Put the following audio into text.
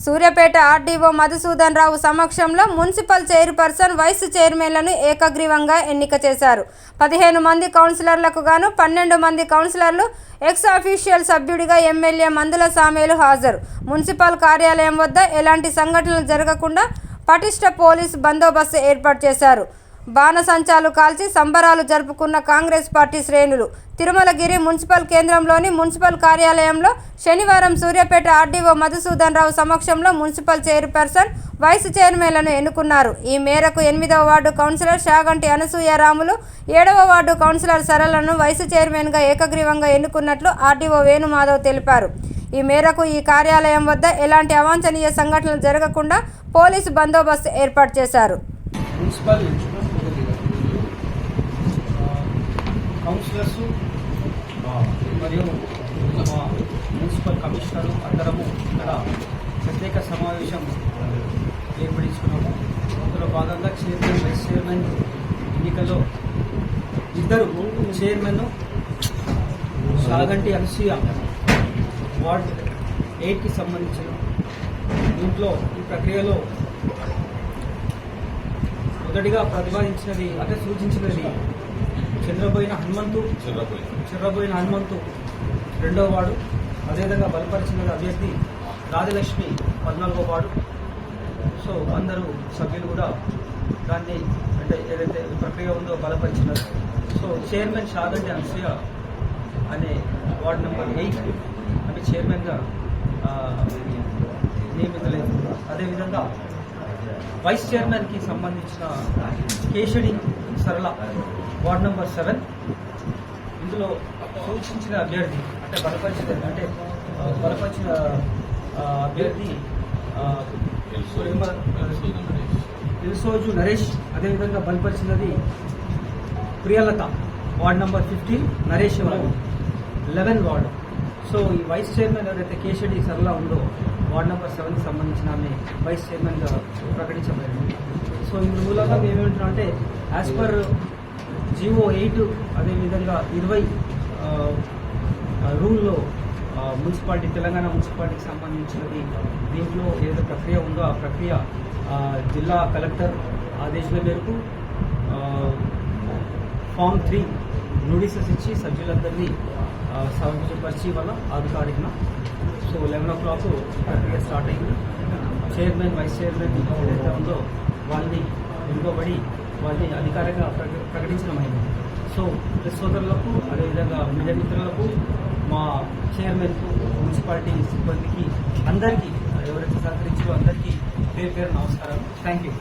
Suryapet RDO Madhusudan రావు సమక్షంలో municipal chairperson vice చైర్మన్లను ఏకగ్రీవంగా ఎన్నిక చేశారు. 15 మంది కౌన్సిలర్లకు గాను 12 మంది కౌన్సిలర్లు, ఎక్స్ అఫీషియల్ సభ్యుడిగా ఎమ్మెల్యే మందుల సామేలు హాజరు. మున్సిపల్ కార్యాలయం వద్ద ఎలాంటి సంఘటనలు జరగకుండా పటిష్ట పోలీసు బందోబస్తు ఏర్పాటు చేశారు. బాణసంచాలు కాల్చి సంబరాలు జరుపుకున్న కాంగ్రెస్ పార్టీ శ్రేణులు. తిరుమలగిరి మున్సిపల్ కేంద్రంలోని మున్సిపల్ కార్యాలయంలో శనివారం సూర్యాపేట ఆర్డీఓ మధుసూదన్ రావు సమక్షంలో మున్సిపల్ చైర్పర్సన్, వైస్ చైర్మన్లను ఎన్నుకున్నారు. ఈ మేరకు 8వ వార్డు కౌన్సిలర్ షాగంటి అనసూయ రాములు, 7వ వార్డు కౌన్సిలర్ సరళను వైస్ చైర్మన్గా ఏకగ్రీవంగా ఎన్నుకున్నట్లు ఆర్డీఓ వేణుమాధవ్ తెలిపారు. ఈ మేరకు ఈ కార్యాలయం వద్ద ఎలాంటి అవాంఛనీయ సంఘటనలు జరగకుండా పోలీసు బందోబస్తు ఏర్పాటు చేశారు. మున్సిపల్ కౌన్సిలర్స్ మరియు మున్సిపల్ కమిషనరు అందరము ఇక్కడ ప్రత్యేక సమావేశం ఏర్పడించుకున్నాము. అందులో భాగంగా చైర్మన్, వైస్ చైర్మన్ ఎన్నికల్లో 2 చైర్మన్ షాగంటి అనసూయ వార్డ్ 8కి సంబంధించిన దీంట్లో ఈ ప్రక్రియలో మొదటిగా ప్రతిపాదించినది అంటే సూచించినది చెర్రబోయిన హనుమంతు 2వ వార్డు. అదేవిధంగా బలపరిచినది అభ్యర్థి రాజలక్ష్మి 14వ వార్డు. సో అందరూ సభ్యులు కూడా దాన్ని అంటే ఏదైతే ప్రక్రియ ఉందో బలపరిచినారు. సో చైర్మన్ షాగంటి అనసూయ అనే వార్డు నెంబర్ 8 అంటే చైర్మన్గా నియమితలేదు. అదేవిధంగా వైస్ చైర్మన్కి సంబంధించిన కేశడి సరళ వార్డ్ నెంబర్ 7 ఇందులో సూచించిన అభ్యర్థి అంటే బలపరిచిన అభ్యర్థి ఇల్సోజు నరేష్. అదేవిధంగా బలపరిచినది Priyalatha ward number 15 Naresh 11 ward. So ఈ వైస్ చైర్మన్ ఎవరైతే కేశడి సరళ ఉందో వార్డ్ నెంబర్ 7కి సంబంధించిన ఆమె వైస్ చైర్మన్గా ప్రకటించబడింది. సో ఇందు మూలంగా మేమేమంటున్నాం అంటే యాజ్ పర్ జీవో 8 అదేవిధంగా 20 రూల్లో మున్సిపాలిటీ తెలంగాణ మున్సిపాలిటీకి సంబంధించినది దీంట్లో ఏదైతే ప్రక్రియ ఉందో ఆ ప్రక్రియ జిల్లా కలెక్టర్ ఆదేశాల మేరకు ఫామ్ 3 నోటీసెస్ ఇచ్చి సభ్యులందరినీ సభ్యపరిచి వల్ల 6 తారీఖున సో 11 o'clock ప్రక్రియ స్టార్ట్ అయింది. చైర్మన్, వైస్ చైర్మన్ ఏదైతే ఉందో వాళ్ళని ఎన్నుకోబడి వాళ్ళని అధికారికంగా ప్రకటించడం అయింది. సో ప్రెస్ సోదరులకు అదేవిధంగా మీడియా మిత్రులకు, మా చైర్మన్కు, మున్సిపాలిటీ సిబ్బందికి అందరికీ ఎవరైతే సహకరించారో అందరికీ పేరు నమస్కారం. Thank you.